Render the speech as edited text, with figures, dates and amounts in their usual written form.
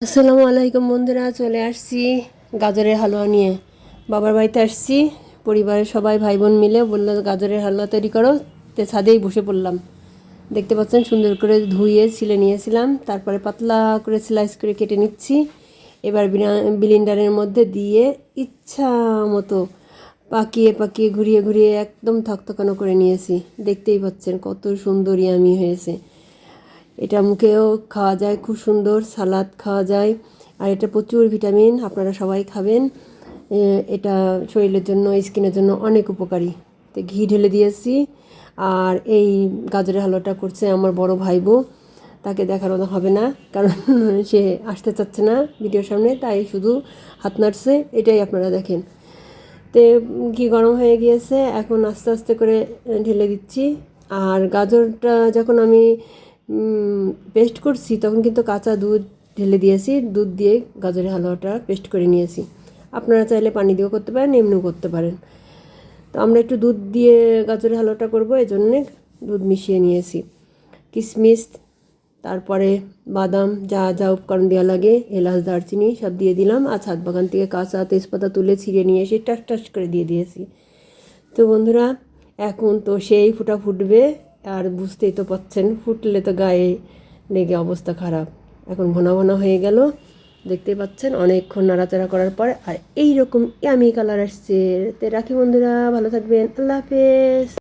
আসসালামু আলাইকুম বন্ধুরা, চলে আসছি গাজরের হালুয়া নিয়ে। বাবার বাড়িতে আসছি, পরিবারের সবাই ভাই বোন মিলে বললো গাজরের হালুয়া তৈরি করো, তো ছাদেই বসে পড়লাম। দেখতে পাচ্ছেন সুন্দর করে ধুয়ে ছিলে নিয়েছিলাম, তারপরে পাতলা করে স্লাইস করে কেটে নিচ্ছি। এবার ব্লেন্ডারের মধ্যে দিয়ে ইচ্ছা মতো পাকিয়ে পাকিয়ে ঘুরিয়ে ঘুরিয়ে একদম থকথকানো করে নিয়েছি। দেখতেই পাচ্ছেন কত সুন্দর ইয়ামি হয়েছে। এটা মুখেও খাওয়া যায়, খুব সুন্দর সালাদ খাওয়া যায়। আর এটা প্রচুর ভিটামিন, আপনারা সবাই খাবেন। এটা শরীরের জন্য, স্কিনের জন্য অনেক উপকারী। তো ঘি ঢেলে দিয়েছি। আর এই গাজরের হালুয়াটা করছে আমার বড় ভাইবো, তাকে দেখানো হবে না কারণ সে আসতে চাচ্ছে না ভিডিওর সামনে, তাই শুধু হাত নাড়ছে, এটাই আপনারা দেখেন। তে ঘি গরম হয়ে গিয়েছে, এখন আস্তে আস্তে করে ঢেলে দিচ্ছি। আর গাজরটা যখন আমি পেস্ট করছি তখন কিন্তু কাঁচা দুধ ঢেলে দিয়েছি, দুধ দিয়ে গাজরের হালুয়াটা পেস্ট করে নিয়েছি। আপনারা চাইলে পানি দিয়েও করতে পারেন, এমনিও করতে পারেন। তো আমরা একটু দুধ দিয়ে গাজরের হালুয়াটা করবো, এই জন্যে দুধ মিশিয়ে নিয়েছি। কিশমিশ, তারপরে বাদাম, যা যা উপকরণ দেওয়া লাগে, এলাচ দারচিনি সব দিয়ে দিলাম। আর ছাদ বাগান থেকে কাঁচা তেজপাতা তুলে ছিঁড়ে নিয়ে এসে টাস টাস করে দিয়ে দিয়েছি। তো বন্ধুরা, এখন তো সেই ফুটা ফুটবে, আর বুঝতেই তো পাচ্ছেন ফুটলে তো গায়ে লেগে অবস্থা খারাপ। এখন ঘন ঘন হয়ে গেল, দেখতেই পাচ্ছেন অনেকক্ষণ নাড়াচাড়া করার পর আর এইরকম ইয়ামি কালার আসছে। তো রাখি বন্ধুরা, ভালো থাকবেন, আল্লাহ হাফেজ।